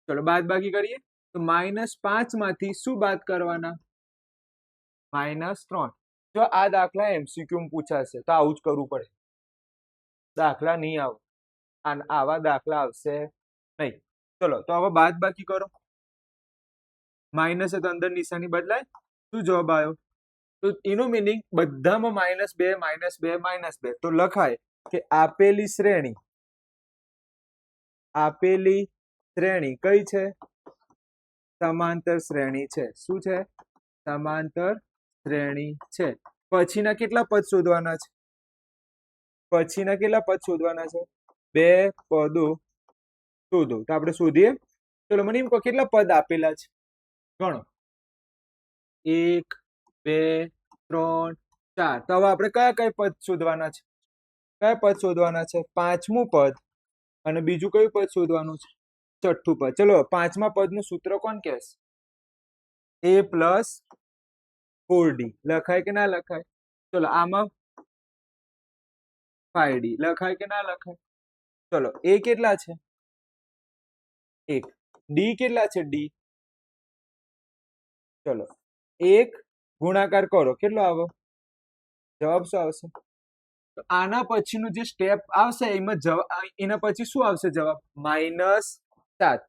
ચલો બાદબાકી કરીએ. તો -5 માંથી શું બાદ કરવાના? -3. જો આ દાખલા MCQ પૂછાશે તો આવું જ કરવું પડે. દાખલા નહીં આવે. આવા દાખલા આવશે નહીં. ચલો તો હવે બાદબાકી કરો. માઇનસ તો અંદર નિશાની બદલાય. શું જવાબ આવ્યો? તો એનું મીનિંગ બધામાં -2 -2 -2. તો લખાય કે આપેલી શ્રેણી કઈ છે? સમાંતર શ્રેણી છે. શું છે? સમાંતર શ્રેણી છે. પછીના કેટલા પદ શોધવાના છે? બે પદો શોધો. તો આપણે શોધીએ. ચલો મને એમ કહો કેટલા પદ આપેલા છે ગણો. 1 2 3 4. તો હવે આપણે કયા કયા પદ શોધવાના છે? કયા પદ શોધવાના છે? પાંચમું પદ અને બીજું કયું પદ શોધવાનું છે? છઠ્ઠું પદ. ચલો પાંચમા પદનું સૂત્ર કોણ કહેશે? a પ્લસ 4d લખાય કે ના લખાય? ચલો આમાં 5d લખાય કે ના લખાય? ચલો a કેટલા છે? 1. d કેટલા છે? d. ચલો 1 ગુણાકાર કરો કેટલો આવે? જવાબ શું આવશે? તો આના પછીનું જે સ્ટેપ આવશે એમાં એના પછી શું આવશે જવાબ? -7.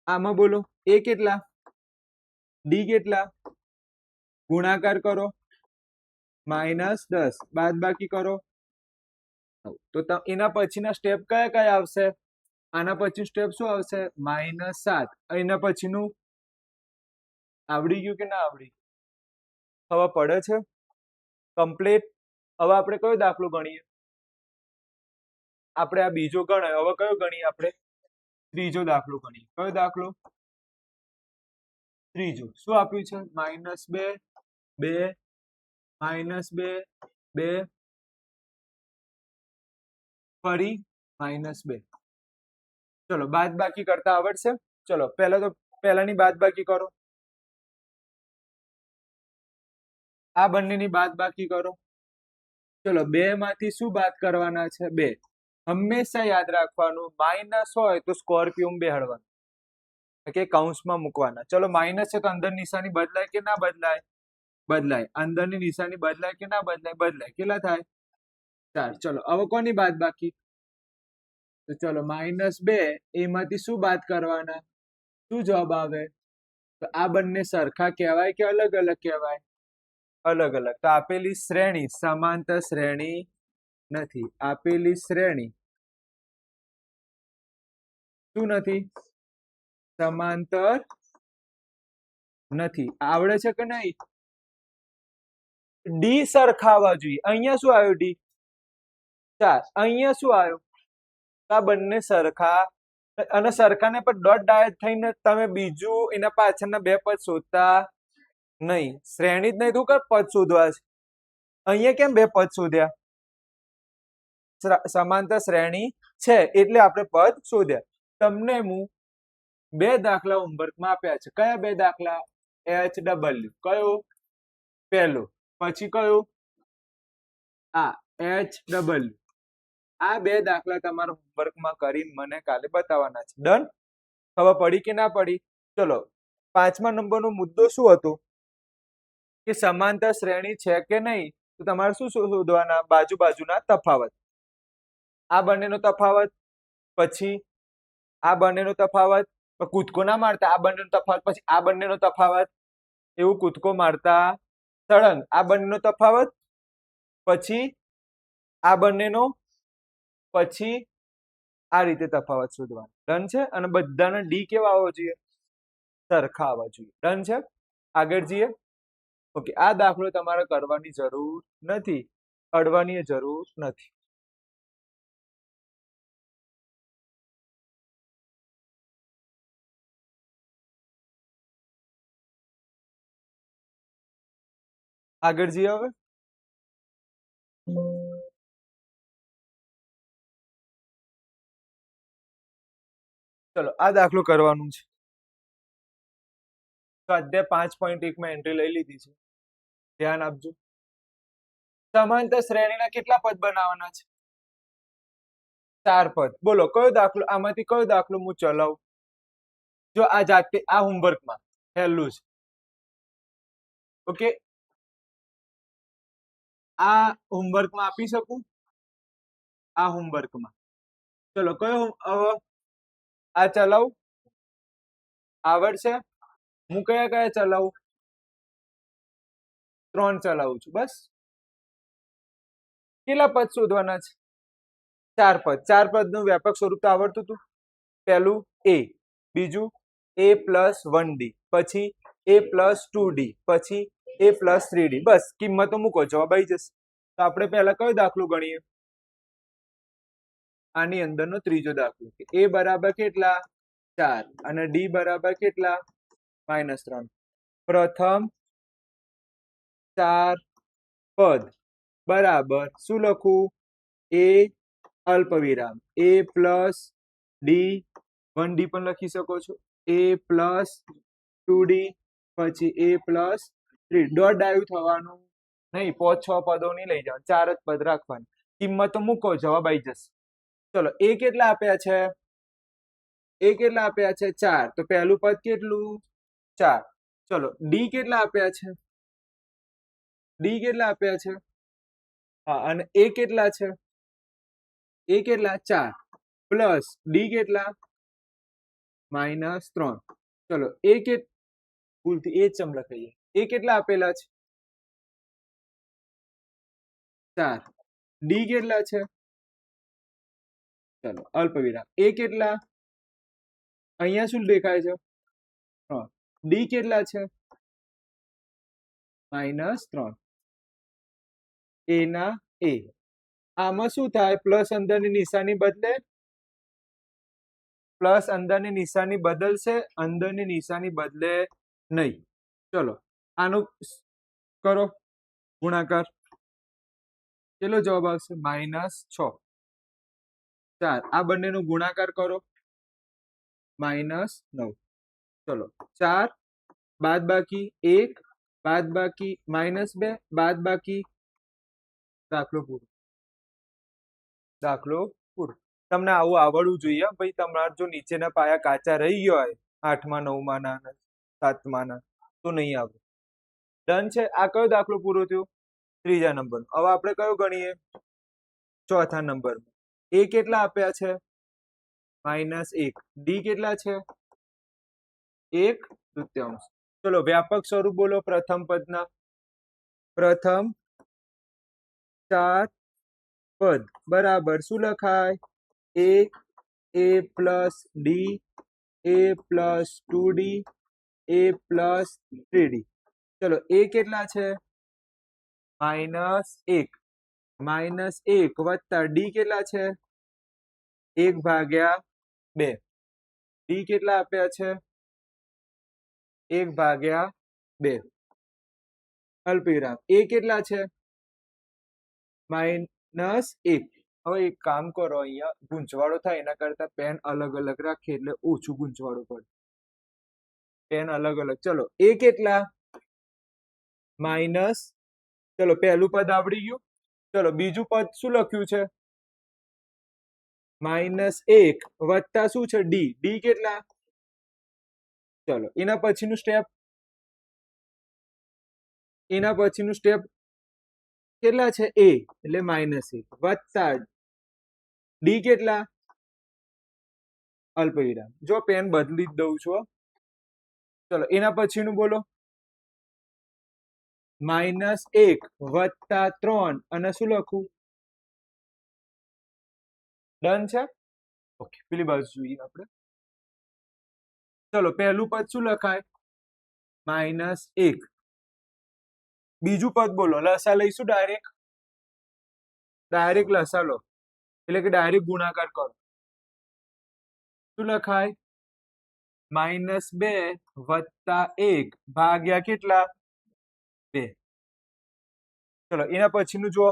આમાં બોલો a કેટલા? d કેટલા? ગુણાકાર કરો -10 બાદ બાકી કરો 9. તો એના પછીના સ્ટેપ કયા કયા આવશે? આના પછી સ્ટેપ શું આવશે? -7. એના પછીનું આવડી ગયું કે ના આવડી? ખબર પડે છે કમ્પ્લીટ? હવે આપણે કયો દાખલો ગણીએ? આપણે આ બીજો ગણાય. હવે કયો ગણીએ આપણે? ત્રીજો દાખલો ગણીએ. કયો દાખલો? ત્રીજો. શું આપ્યું છે? -2 2 -2 2 ફરી -2. ચલો બાદ બાકી કરતા આવડશે? ચલો પહેલા તો પહેલાની બાદ બાકી કરો. આ બંનેની બાદ બાકી કરો. ચલો 2 માંથી શું બાદ કરવાના છે? 2. હંમેશા યાદ રાખવાનું માઇનસ હોય તો સ્કોર્પિયમ બેહાડવાનું કે કૌંસમાં મૂકવાના. ચલો માઇનસ છે તો અંદર નિશાની બદલાય કે ના બદલાય? બદલાય. અંદરની નિશાની બદલાય કે ના બદલાય? બદલાય. કેટલા થાય? 4. ચલો હવે કોની બાદ બાકી? તો ચલો -2 એમાંથી શું બાદ કરવાના? શું જવાબ આવે? તો આ બંને સરખા કહેવાય કે અલગ અલગ કહેવાય? અલગ અલગ. તો આપેલી શ્રેણી સમાંતર શ્રેણી નથી. આપેલી શ્રેણી શું નથી? સમાંતર નથી. આવડે છે કે નહીં? ડી સરખાવા જોઈએ. અહીંયા શું આવ્યું? ડી 4. અહીંયા શું આવ્યું? આ બંને સરખા અને સરખાને પણ ડોટ ડાયટ થઈને તમે બીજું એના પાછળના બે પદ શોધતા નહીં. શ્રેણી જ નહીં તું કર પદ શોધવા છે. અહીંયા કેમ બે પદ શોધ્યા? સમાંતર શ્રેણી છે એટલે આપણે પદ શોધ્યા. તમને હું 2 દાખલા હોમવર્કમાં આપ્યા છે. કયા 2 દાખલા? HW. કયો? પહેલો. પછી કયો? આ HW. આ 2 દાખલા તમારા હોમવર્કમાં કરીને મને કાલે બતાવવાના છે. ડન? ખબર પડી કે ના પડી? ચલો 5મા નંબરનો મુદ્દો શું હતો? કે સમાંતર શ્રેણી છે કે નહીં? તો તમારે શું શોધવાના? બાજુ બાજુના તફાવત. આ બંનેનો તફાવત, પછી આ બંનેનો તફાવત. કૂદકો ના મારતા. આ બંનેનો તફાવત, પછી આ બંનેનો તફાવત. એવું કૂદકો મારતા સળંગ. આ બંનેનો તફાવત, પછી આ બંનેનો, પછી આ રીતે તફાવત શોધવાનો. ડન છે? અને બધાના ડી કેવા આવવા જોઈએ? સરખા આવવા જોઈએ. ડન છે? આગળ જઈએ. ઓકે. આ દાખલો તમારે કરવાની જરૂર નથી, અડવાની જરૂર નથી. આગળ જઈએ હવે. ચલો આ દાખલો કરવાનું છે. સ્વાધ્યાય 5.1 માં એન્ટ્રી લઈ લીધી છે. ધ્યાન આપજો. સમાંતર શ્રેણીના કેટલા પદ બનાવવાના છે? 4 પદ. બોલો કયો દાખલો? આમાંથી કયો દાખલો હું ચલાવું? જો આ જાતે આ હોમવર્કમાં પહેલું છે. ઓકે. આ હોમવર્કમાં આપી શકું? આ હોમવર્કમાં. ચલો કયો આ ચલાવું? આવડશે? હું કયા કયા ચલાવું? 3 ચલાવું છું બસ. કેટલા પદ શોધવાના છે? 4 પદ. 4 પદનું વ્યાપક સ્વરૂપ તો આવડતું હતું. પહેલું a, બીજું a પ્લસ 1d, પછી a પ્લસ 2d, પછી a પ્લસ 3d. બસ કિંમતો મૂકો જવાબ આવી જશે. તો આપણે પહેલા કયો દાખલો ગણીએ? આની અંદરનો ત્રીજો દાખલો કે a બરાબર કેટલા 4 અને d બરાબર કેટલા -3. પ્રથમ 4 પદ બરાબર શું લખું a અલ્પવિરામ a પ્લસ ડી 1d પણ લખી શકો છો a પ્લસ 2d પછી a પ્લસ 3 ડોટ ડાયું થવાનું નહીં 5-6 પદો નહીં લઈ જવાનું 4 જ પદ રાખવાની કિંમતો મૂકો જવાબ આવી જશે ચલો એ કેટલા આપ્યા છે એ કેટલા આપ્યા છે 4 તો પહેલું પદ કેટલું 4 ચલો ડી કેટલા આપ્યા છે ડી કેટલા આપ્યા છે હા અને એ કેટલા છે એ કેટલા 4 પ્લસ ડી કેટલા -3 ચલો એ કે ભૂલથી એ જ ચમ લખાઈએ એ કેટલા આપેલા છે 4 ડી કેટલા છે ચલો અલ્પવિરામ એ કેટલા અહીંયા શું દેખાય છે ડી કેટલા છે -3 એ ના એ આમાં શું થાય પ્લસ અંદરની નિશાની બદલે પ્લસ અંદરની નિશાની બદલશે અંદરની નિશાની બદલે નહીં ચલો આનું કરો ગુણાકાર કેટલો જવાબ આવશે -6 4 આ બંનેનો ગુણાકાર કરો -9 ચલો 4 બાદ બાકી 1 બાદ બાકી -2 બાદ બાકી દાખલો પૂરો દાખલો પૂરો તમને આવું આવડવું જોઈએ ભાઈ તમારા જો નીચેના પાયા કાચા રહી ગયા હોય 8મા 9મા ના 7મા ના તો નહીં આવે ડન છે આ કયો દાખલો પૂરો થયો ત્રીજા નંબર હવે આપણે કયો ગણીએ ચોથા નંબર એ કેટલા આપ્યા છે -1 ડી કેટલા છે 1/3 ચલો વ્યાપક સ્વરૂપ બોલો પ્રથમ પદના પ્રથમ 4 પદ બરાબર શું લખાય a plus D a plus 2d a plus 3d ચલો એ કેટલા છે -1 વત્તા ડી કેટલા છે 1/2 ડી કેટલા આપ્યા છે 1/2 અલ્પવિરામ એ કેટલા છે -1 હવે એક કામ કરો અહીંયા ગૂંચવાડો થાય એના કરતા પેન અલગ અલગ રાખીએ એટલે ઓછું ગૂંચવાડો પડે પેન અલગ અલગ ચલો એ કેટલા માઇનસ ચલો પહેલું પદ આવડી ગયું ચલો બીજું પદ શું લખ્યું છે -1 વત્તા શું છે ડી ડી કેટલા ચલો એના પછીનું સ્ટેપ કેટલા છે a એટલે -1 વત્તા ડી કેટલા અલ્પવિરામ જો પેન બદલી જ દઉં છું ચલો એના પછીનું બોલો -1 વત્તા 3 અને શું લખું ડન છે ઓકે પેલી બાજુ જોઈએ આપણે ચલો પહેલું પદ શું લખાય -1 બીજું પદ બોલો લસા લઈશું ડાયરેક્ટ લસા લો એટલે કે ડાયરેક્ટ ગુણાકાર કરો શું લખાય -2 વત્તા 1 ભાગ્યા કેટલા 2 ચલો એના પછીનું જુઓ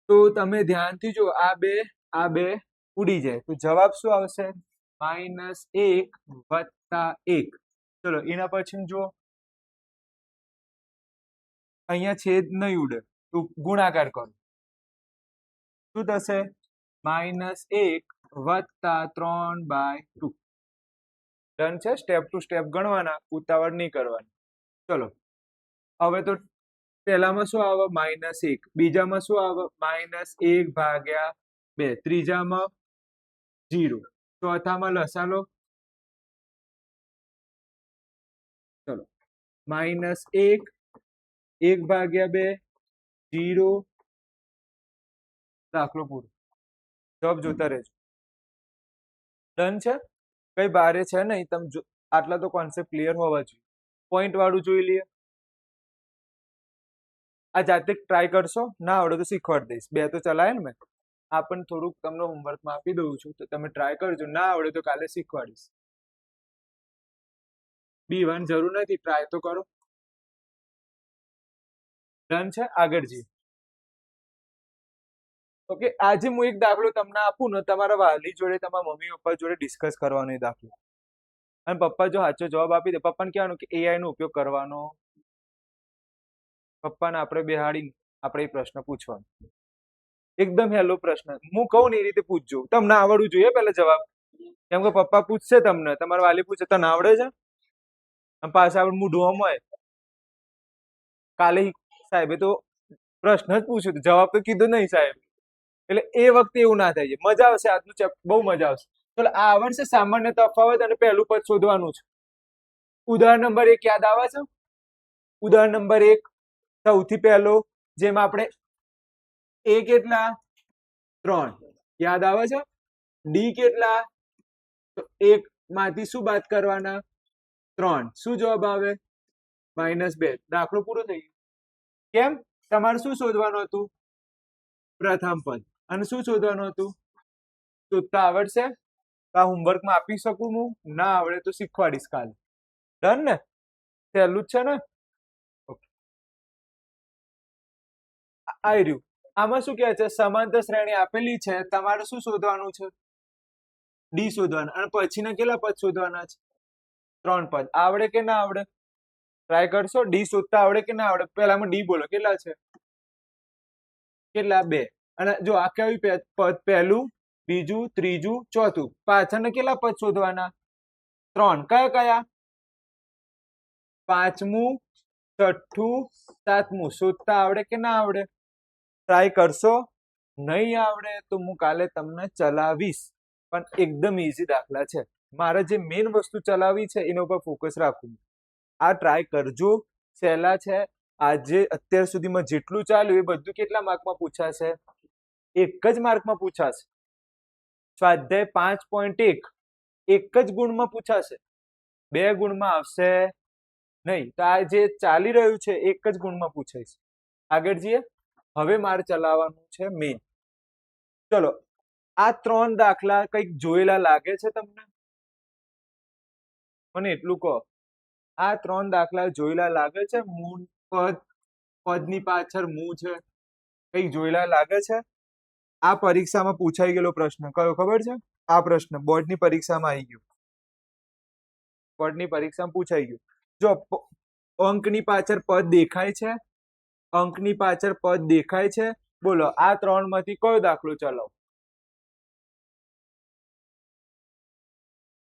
તો તમે ધ્યાનથી જો આ બે ઉડી જાય તો જવાબ શું આવશે -1 વત્તા 1 ચલો એના પછી જુઓ અહીંયા છેદ નહીં ઉડે તો ગુણાકાર કરો શું થશે -1 વત્તા 3/2 ડન છે સ્ટેપ ટુ સ્ટેપ ગણવાના ઉતાવળ નહીં કરવાની ચલો હવે તો પહેલામાં શું આવે -1 બીજામાં શું આવે -1/2 ત્રીજામાં 0 ચોથામાં લસા લો ચલો -1 1/2 0 દાખલો પૂરો જવાબ જોતા રહેજો ડન છે કઈ બારે છે નહીં તમે આટલા તો કોન્સેપ્ટ ક્લિયર હોવા જોઈએ પોઈન્ટ વાળું જોઈ લઈએ આ જાતે ટ્રાય કરશો, ના આવડે તો શીખવાડી દઈશ. 2 તો ચલાય ને મેં. આ પણ થોડુંક તમને હોમવર્કમાં આપી દઉં છું, તો તમે ટ્રાય કરજો. ના આવડે તો કાલે શીખવાડીશ. બીવાની જરૂર નથી, ટ્રાય તો કરો. ડન છે? આગળ જઈએ. ઓકે, આજે હું એક દાખલો તમને આપું ને, તમારા વાલી જોડે, તમારા મમ્મી પપ્પા જોડે ડિસ્કસ કરવાનો એ દાખલો. અને પપ્પા જો સાચો જવાબ આપી દે, પપ્પાને કહેવાનું કે એઆઈ નો ઉપયોગ કરવાનો. પપ્પાને આપણે બેહાડી આપણે એ પ્રશ્ન પૂછવાનો. એકદમ હેલો પ્રશ્ન. હું કહું ને એ રીતે પૂછજો. તમને આવડવું જોઈએ પેલા જવાબ. કેમ કે પપ્પા પૂછશે તમને, તમારા વાલી પૂછે તને આવડે છે, અને પાછા આપણે હું ડોમ હોય કાલે સાહેબે તો પ્રશ્ન જ પૂછ્યો તો જવાબ તો કીધો નહીં સાહેબ. એટલે એ વખતે એવું ના થાય. મજા આવશે આજનું ચેપ્ટર, બહુ મજા આવશે. ચલો, આ આવડશે સામાન્ય તફાવત અને પહેલું પદ શોધવાનું છે. ઉદાહરણ નંબર 1 યાદ આવે છે? ઉદાહરણ નંબર 1 સૌથી પહેલો, જેમાં આપણે એ કેટલા 3 યાદ આવે છે. ડી કેટલા, તો 1 માંથી શું બાદ કરવાના 3. શું જવાબ આવે? -2. દાખલો પૂરો થઈ ગયો. કેમ? તમારે શું શોધવાનું હતું? પ્રથમ પદ. અને શું શોધવાનું હતું? શોધતા આવડશે? આ હોમવર્કમાં આપી શકું હું? ના આવડે તો શીખવાડીશ કાલે. ડન ને? સહેલું જ છે ને? આવી રહ્યું. આમાં શું કહે છે? સમાંતર શ્રેણી આપેલી છે, તમારે શું શોધવાનું છે? ડી શોધવાનું. અને પછીના કેટલા પદ શોધવાના છે? 3 પદ. આવડે કે ના આવડે? ટ્રાય કરશો? ડી શોધતા આવડે કે ના આવડે? પહેલામાં ડી બોલો, કેટલા છે? કેટલા? 2. અને જો આ કયું પદ? પહેલું, બીજું, ત્રીજું, ચોથું. પાછળના કેટલા પદ શોધવાના? 3. કયા કયા? 5મું, 6ઠું, 7મું. શોધતા આવડે કે ના આવડે? ટ્રાય કરશો? નહીં આવડે તો હું કાલે તમને ચલાવીશ, પણ એકદમ ઇઝી દાખલા છે. મારે જે મેઇન વસ્તુ ચલાવી છે એના ઉપર ફોકસ રાખવું. આ ટ્રાય કરજો, સહેલા છે. આજે અત્યાર સુધીમાં જેટલું ચાલ્યું એ બધું કેટલા માર્કમાં પૂછાશે? 1 જ માર્કમાં પૂછાશે. સ્વાધ્યાય 5.1 1 જ ગુણમાં પૂછાશે, 2 ગુણમાં આવશે નહીં. તો આ જે ચાલી રહ્યું છે 1 જ ગુણમાં પૂછાશે. આગળ જઈએ. હવે મારે ચલાવવાનું છે મેઇન. ચલો, આ 3 દાખલા કંઈક જોયેલા લાગે છે તમને? મને એટલું કહો, આ 3 દાખલા જોયેલા લાગે છે? મૂળ પદ, પદની પાછળ મૂળ છે, કંઈક જોયેલા લાગે છે? આ પરીક્ષામાં પૂછાઈ ગયેલો પ્રશ્ન કયો ખબર છે? આ પ્રશ્ન બોર્ડની પરીક્ષામાં આવી ગયો. બોર્ડની પરીક્ષામાં પૂછાઈ ગયું. જો અંકની પાછળ પદ દેખાય છે, અંકની પાછળ પદ દેખાય છે. બોલો, આ 3 માંથી કયો દાખલો ચલાવો?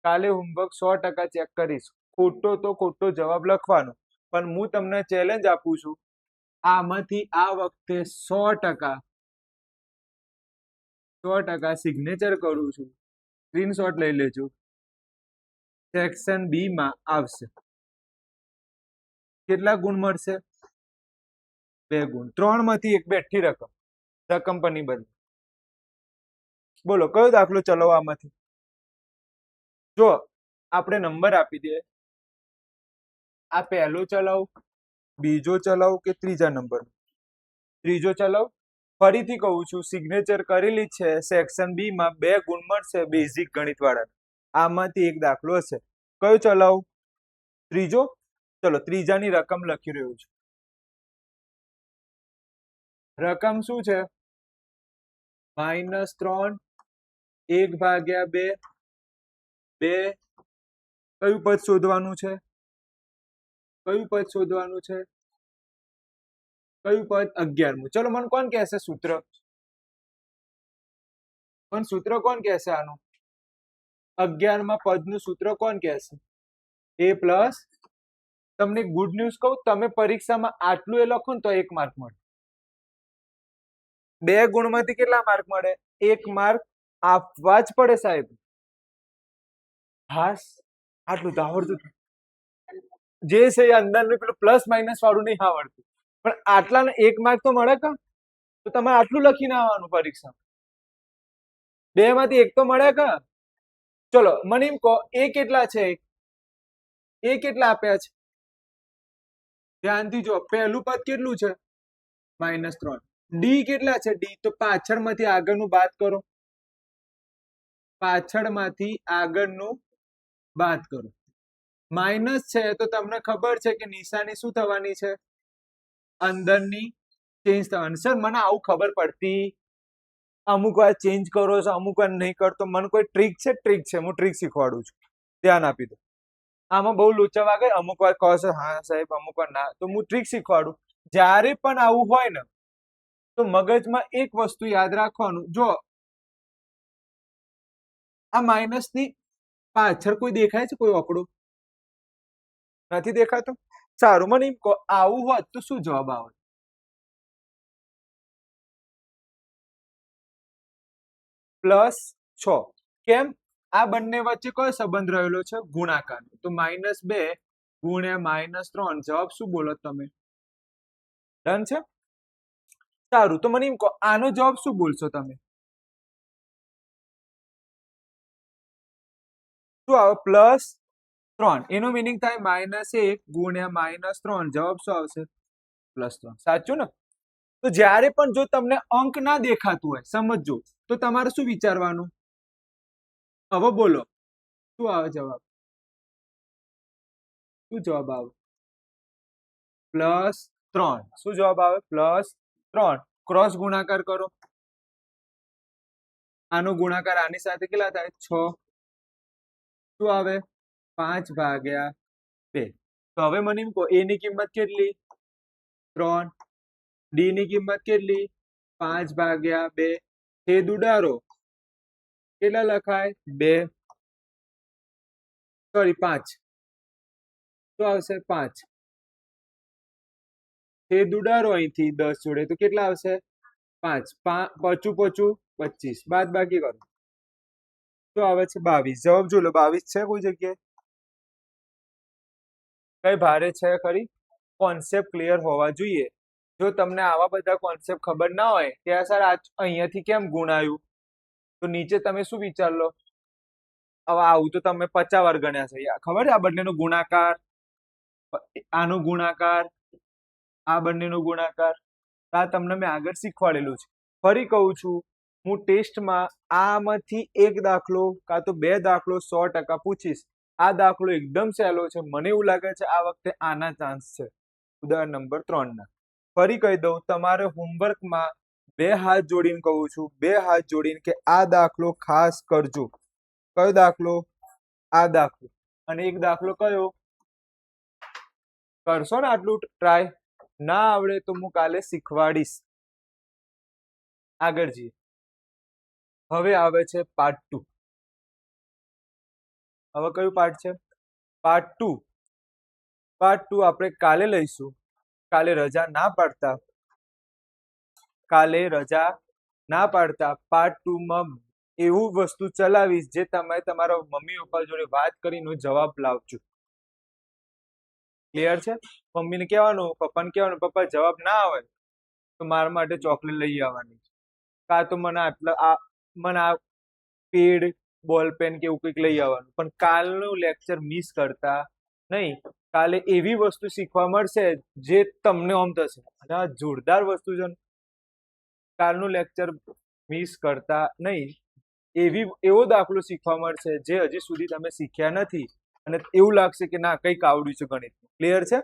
કાલે હોમવર્ક 100% ચેક કરીશ. ખોટો તો ખોટો જવાબ લખવાનો, પણ હું તમને ચેલેન્જ આપું છું. આમાંથી આ વખતે 100% સિગ્નેચર કરું છું. સ્ક્રીનશોટ લઈ લેજો. સેક્શન બી માં આવશે. કેટલા ગુણ મળશે? 2 ગુણ. 3 માંથી 1 બેઠી રકમ, રકમ પરની બદલે. બોલો, કયો દાખલો ચલાવો આમાંથી? જો આપણે નંબર આપી દે, આ પહેલો ચલાવ, બીજો ચલાવ કે ત્રીજા નંબર? ત્રીજો ચલાવ. ફરીથી કહું છું, સિગ્નેચર કરેલી છે. સેક્શન બી માં 2 ગુણ મળશે બેઝિક ગણિત વાળા. આમાંથી એક દાખલો હશે. કયો ચલાવ? ત્રીજો. ચલો, ત્રીજાની રકમ લખી રહ્યો છું. રકમ શું છે? -3 1/2. 2. કયું પદ શોધવાનું છે? કયું પદ શોધવાનું છે? કયું પદ? 11મું. ચલો, મને કોણ કહેશે સૂત્ર? પણ સૂત્ર કોણ કહેશે આનું? 11માં પદનું સૂત્ર કોણ કહેશે? a plus. તમને ગુડ ન્યૂઝ કહું, તમે પરીક્ષામાં આટલું એ લખો ને તો 1 માર્ક મળે. 2 ગુણમાંથી કેટલા માર્ક મળે? 1 માર્ક આપવા જ પડે સાહેબ. હાસ, આટલું તો આવડતું. જે છે એ અંદરનું પેલું પ્લસ માઇનસ વાળું નહીં આવડતું, પણ આટલાને 1 માર્ક તો મળે કા? તો તમારે આટલું લખીને આવવાનું પરીક્ષા. 2 માંથી 1 તો મળે કા? ચલો, મને એમ કહો, એ કેટલા છે? એ કેટલા આપ્યા છે? ધ્યાનથી જો, પહેલું પદ કેટલું છે? -3 ડી કેટલા છે? ડી તો પાછળમાંથી આગળનું બાદ કરો, પાછળમાંથી આગળનું બાદ કરો. માઇનસ છે તો તમને ખબર છે કે નિશાની શું થવાની છે? અંદરની ચેન્જ થવાની. સર મને આવું ખબર પડતી, અમુક વાર ચેન્જ કરો છો, અમુક વાર નહીં કરતો. મને કોઈ ટ્રીક છે? ટ્રીક છે, હું ટ્રીક શીખવાડું છું, ધ્યાન આપી દો. આમાં બહુ લોચા વાગે, અમુક વાર કહો છો હા સાહેબ, અમુક વાર ના, તો હું ટ્રીક શીખવાડું. જ્યારે પણ આવું હોય ને તો મગજમાં એક વસ્તુ યાદ રાખવાનું, જો આ માઇનસ ની પાછળ કોઈ દેખાય છે? કોઈ આંકડો નથી દેખાતો? સારું, મને એમ કહો આવું હોત તો શું જવાબ આવે? +6. કેમ? આ બંને વચ્ચે કયો સંબંધ રહેલો છે? ગુણાકાર. તો -2 ગુણ્યા -3, જવાબ શું બોલો તમે? ડન છે? સારું, તો મને એમ કહો આનો જવાબ શું બોલશો તમે? શું આવે? +3. એનો મિનિંગ થાય -1 ગુણ્યા -3, જવાબ શું આવશે? +3. સાચું ને? તો જ્યારે પણ જો તમને અંક ના દેખાતું હોય, સમજો, તો તમારે શું વિચારવાનું? હવે બોલો શું આવે જવાબ? શું જવાબ આવે? +3. શું જવાબ આવે? +3. ક્રોસ ગુણાકાર કરો, આનો ગુણાકાર આની સાથે કેટલા થાય? 6. શું આવે? 5/2. તો હવે મને એમ કહો એ ની કિંમત કેટલી? 3. ડી ની કિંમત કેટલી? 5/2. છેદ ઉડાડો, કેટલા લખાય? 2, સોરી 5. શું આવશે? 5. છેદ ઉડાડો અહીંથી 10 જોડે તો કેટલા આવશે? 5. 5 5 25. બાદ બાકી કરો, શું આવે છે? 22. જવાબ જો લો, 22 છે કોઈ જગ્યાએ? કઈ ભારે છે ખરી? કોન્સેપ્ટ ક્લિયર હોવા જોઈએ. જો તમને આવા બધા કોન્સેપ્ટ ખબર ના હોય કે સર અહીંયાથી કેમ ગુણાયું, તો નીચે તમે શું વિચાર લો? હવે આવું તો તમે 50 વાર ગણ્યા છે. ખબર છે આ બંનેનો ગુણાકાર, આનો ગુણાકાર, આ બંનેનો ગુણાકાર, આ તમને મેં આગળ શીખવાડેલું છે. ફરી કહું છું, હું ટેસ્ટમાં આમાંથી એક દાખલો કાં તો 2 દાખલો 100% પૂછીશ. આ દાખલો એકદમ સહેલો છે, મને એવું લાગે છે આ વખતે આના ચાન્સ છે, ઉદાહરણ નંબર 3 ના. ફરી કહી દઉં, તમારે હોમવર્કમાં 2 હાથ જોડીને કહું છું, 2 હાથ જોડીને કે આ દાખલો ખાસ કરજો. કયો દાખલો? આ દાખલો. અને એક દાખલો કયો? કરશો ને આટલું ટ્રાય? ના આવડે તો હું કાલે શીખવાડીશ. આગળ જઈએ. હવે આવે છે પાર્ટ 2. હવે કયું પાર્ટ છે? પાર્ટ 2. પાર્ટ 2 આપણે કાલે લઈશું. કાલે રજા ના પાડતા, કાલે રજા ના પાડતા પાર્ટ 2 માં એવું વસ્તુ ચલાવીશ જે તમે તમારા મમ્મી પપ્પા જોડે વાત કરીને જવાબ લાવજો. ક્લિયર છે? મમ્મીને કહેવાનું, પપ્પાને કહેવાનું, પપ્પા જવાબ ના આવે તો મારા માટે ચોકલેટ લઈ આવવાની, કાં તો મને આ પેડ બોલ પેન કે એવું કંઈક લઈ આવવાનું. પણ કાલનું લેક્ચર મિસ કરતા નહીં. કાલે એવી વસ્તુ શીખવા મળશે જે તમને આમ થશે અને આ જોરદાર વસ્તુ છે. કાલનું લેક્ચર મિસ કરતા નહીં. એવો દાખલો શીખવા મળશે જે હજી સુધી તમે શીખ્યા નથી અને એવું લાગશે કે ના કંઈક આવડ્યું છે ગણિત. ક્લિયર છે?